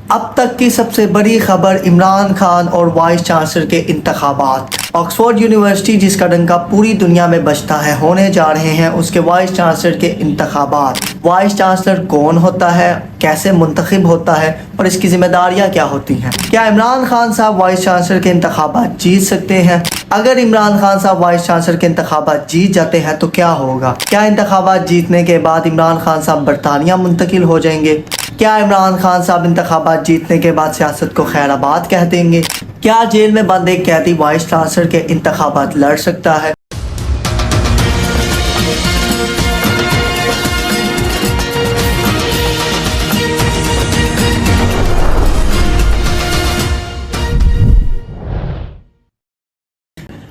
اب تک کی سب سے بڑی خبر عمران خان اور وائس چانسلر کے انتخابات۔ آکسفورڈ یونیورسٹی جس کا ڈنکا پوری دنیا میں بجتا ہے، ہونے جا رہے ہیں اس کے وائس چانسلر کے انتخابات۔ وائس چانسلر کون ہوتا ہے، کیسے منتخب ہوتا ہے اور اس کی ذمہ داریاں کیا ہوتی ہیں؟ کیا عمران خان صاحب وائس چانسلر کے انتخابات جیت سکتے ہیں؟ اگر عمران خان صاحب وائس چانسلر کے انتخابات جیت جاتے ہیں تو کیا ہوگا؟ کیا انتخابات جیتنے کے بعد عمران خان صاحب برطانیہ منتقل ہو جائیں گے؟ کیا عمران خان صاحب انتخابات جیتنے کے بعد سیاست کو خیر آباد کہہ دیں گے؟ کیا جیل میں بند ایک قیدی وائس چانسلر کے انتخابات لڑ سکتا ہے؟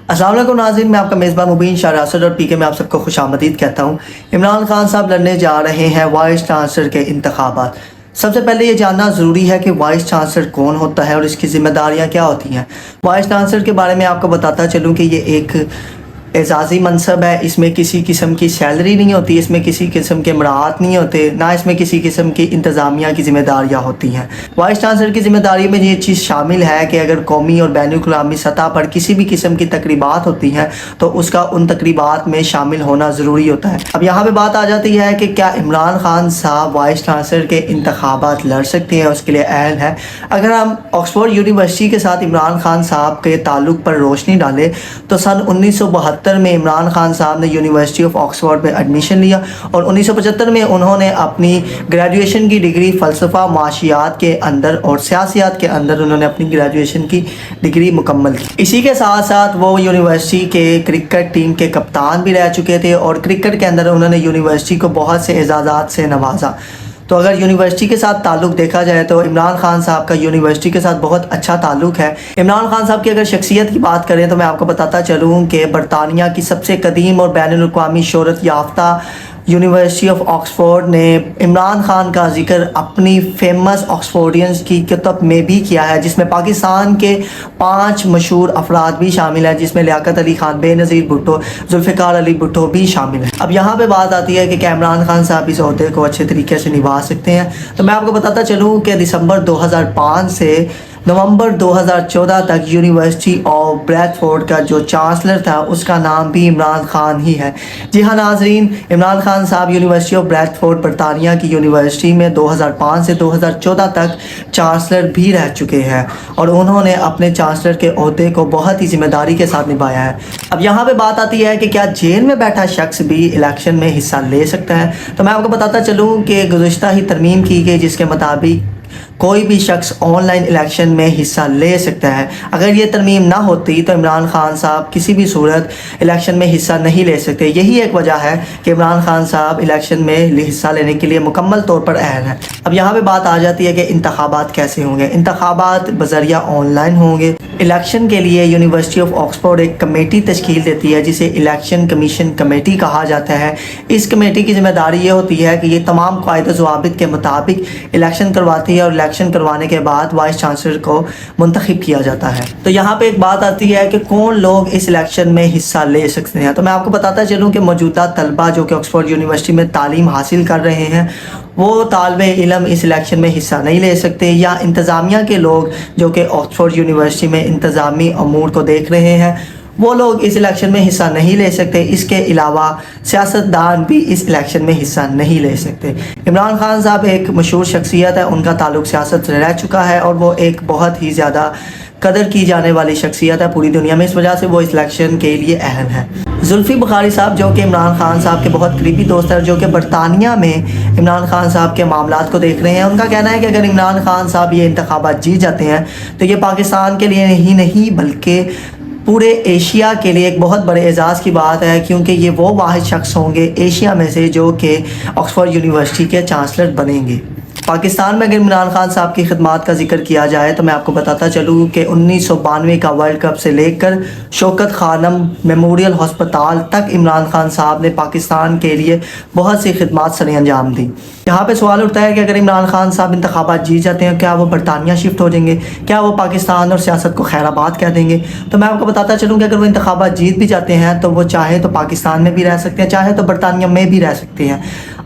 السلام علیکم ناظرین، میں آپ کا میزبان مبین شاہ راسد اور پی کے میں آپ سب کو خوش آمدید کہتا ہوں۔ عمران خان صاحب لڑنے جا رہے ہیں وائس چانسلر کے انتخابات۔ سب سے پہلے یہ جاننا ضروری ہے کہ وائس چانسلر کون ہوتا ہے اور اس کی ذمہ داریاں کیا ہوتی ہیں۔ وائس چانسلر کے بارے میں آپ کو بتاتا چلوں کہ یہ ایک اعزازی منصب ہے، اس میں کسی قسم کی سیلری نہیں ہوتی، اس میں کسی قسم کے مراعات نہیں ہوتے، نہ اس میں کسی قسم کی انتظامیہ کی ذمہ داریاں ہوتی ہیں۔ وائس چانسلر کی ذمہ داری میں یہ چیز شامل ہے کہ اگر قومی اور بین الاقوامی سطح پر کسی بھی قسم کی تقریبات ہوتی ہیں تو اس کا ان تقریبات میں شامل ہونا ضروری ہوتا ہے۔ اب یہاں پہ بات آ جاتی ہے کہ کیا عمران خان صاحب وائس چانسلر کے انتخابات لڑ سکتے ہیں، اس کے لیے اہل ہے؟ اگر ہم آکسفورڈ یونیورسٹی کے ساتھ عمران خان صاحب کے تعلق پر روشنی ڈالیں تو سن 1972 میں عمران خان صاحب نے یونیورسٹی آف آکسفورڈ میں ایڈمیشن لیا اور 1975 میں انہوں نے اپنی گریجویشن کی ڈگری فلسفہ معاشیات کے اندر اور سیاسیات کے اندر انہوں نے اپنی گریجویشن کی ڈگری مکمل کی۔ اسی کے ساتھ ساتھ وہ یونیورسٹی کے کرکٹ ٹیم کے کپتان بھی رہ چکے تھے اور کرکٹ کے اندر انہوں نے یونیورسٹی کو بہت سے اعزازات سے نوازا۔ تو اگر یونیورسٹی کے ساتھ تعلق دیکھا جائے تو عمران خان صاحب کا یونیورسٹی کے ساتھ بہت اچھا تعلق ہے۔ عمران خان صاحب کی اگر شخصیت کی بات کریں تو میں آپ کو بتاتا چلوں کہ برطانیہ کی سب سے قدیم اور بین الاقوامی شہرت یافتہ یونیورسٹی آف آکسفورڈ نے عمران خان کا ذکر اپنی فیمس آکسفورڈینز کی کتب میں بھی کیا ہے، جس میں پاکستان کے 5 مشہور افراد بھی شامل ہیں، جس میں لیاقت علی خان، بے نظیر بھٹو، ذوالفقار علی بھٹو بھی شامل ہیں۔ اب یہاں پہ بات آتی ہے کہ کیا عمران خان صاحب اس عہدے کو اچھے طریقے سے نبھا سکتے ہیں؟ تو میں آپ کو بتاتا چلوں کہ دسمبر 2005 سے نومبر 2014 تک یونیورسٹی آف بریڈ فورڈ کا جو چانسلر تھا اس کا نام بھی عمران خان ہی ہے۔ جی ہاں ناظرین، عمران خان صاحب یونیورسٹی آف بریڈ فورڈ برطانیہ کی یونیورسٹی میں 2005 سے 2014 تک چانسلر بھی رہ چکے ہیں اور انہوں نے اپنے چانسلر کے عہدے کو بہت ہی ذمہ داری کے ساتھ نبھایا ہے۔ اب یہاں پہ بات آتی ہے کہ کیا جیل میں بیٹھا شخص بھی الیکشن میں حصہ لے سکتا ہے؟ تو میں آپ کو بتاتا چلوں کہ گزشتہ ہی ترمیم کی گئی جس کے مطابق کوئی بھی شخص آن لائن الیکشن میں حصہ لے سکتا ہے۔ اگر یہ ترمیم نہ ہوتی تو عمران خان صاحب کسی بھی صورت الیکشن میں حصہ نہیں لے سکتے۔ یہی ایک وجہ ہے کہ عمران خان صاحب الیکشن میں حصہ لینے کے لیے مکمل طور پر اہل ہیں۔ اب یہاں پہ بات آ جاتی ہے کہ انتخابات کیسے ہوں گے۔ انتخابات بذریعہ آن لائن ہوں گے۔ الیکشن کے لیے یونیورسٹی آف آکسفورڈ ایک کمیٹی تشکیل دیتی ہے جسے الیکشن کمیشن کمیٹی کہا جاتا ہے۔ اس کمیٹی کی ذمہ داری یہ ہوتی ہے کہ یہ تمام قواعد و ضوابط کے مطابق الیکشن کرواتی ہے اور الیکشن کروانے کے بعد وائس چانسلر کو منتخب کیا جاتا ہے۔ تو یہاں پہ ایک بات آتی ہے کہ کون لوگ اس الیکشن میں حصہ لے سکتے ہیں۔ تو میں آپ کو بتاتا چلوں کہ موجودہ طلبہ جو کہ آکسفورڈ یونیورسٹی میں تعلیم حاصل کر رہے ہیں وہ طالب علم اس الیکشن میں حصہ نہیں لے سکتے، یا انتظامیہ کے لوگ جو کہ آکسفورڈ یونیورسٹی میں انتظامی امور کو دیکھ رہے ہیں وہ لوگ اس الیکشن میں حصہ نہیں لے سکتے۔ اس کے علاوہ سیاستدان بھی اس الیکشن میں حصہ نہیں لے سکتے۔ عمران خان صاحب ایک مشہور شخصیت ہے، ان کا تعلق سیاست سے رہ چکا ہے اور وہ ایک بہت ہی زیادہ قدر کی جانے والی شخصیت ہے پوری دنیا میں، اس وجہ سے وہ اس الیکشن کے لیے اہم ہے۔ زلفی بخاری صاحب جو کہ عمران خان صاحب کے بہت قریبی دوست ہیں، جو کہ برطانیہ میں عمران خان صاحب کے معاملات کو دیکھ رہے ہیں، ان کا کہنا ہے کہ اگر عمران خان صاحب یہ انتخابات جیت جاتے ہیں تو یہ پاکستان کے لیے ہی نہیں بلکہ پورے ایشیا کے لیے ایک بہت بڑے اعزاز کی بات ہے، کیونکہ یہ وہ واحد شخص ہوں گے ایشیا میں سے جو کہ آکسفورڈ یونیورسٹی کے چانسلر بنیں گے۔ پاکستان میں اگر عمران خان صاحب کی خدمات کا ذکر کیا جائے تو میں آپ کو بتاتا چلوں کہ 1992 کا ورلڈ کپ سے لے کر شوکت خانم میموریل ہسپتال تک عمران خان صاحب نے پاکستان کے لیے بہت سی خدمات سر انجام دی۔ یہاں پہ سوال اٹھتا ہے کہ اگر عمران خان صاحب انتخابات جیت جاتے ہیں کیا وہ برطانیہ شفٹ ہو جائیں گے؟ کیا وہ پاکستان اور سیاست کو خیر آباد کہہ دیں گے؟ تو میں آپ کو بتاتا چلوں کہ اگر وہ انتخابات جیت بھی جاتے ہیں تو وہ چاہے تو پاکستان میں بھی رہ سکتے ہیں، چاہے تو برطانیہ میں بھی رہ سکتے ہیں۔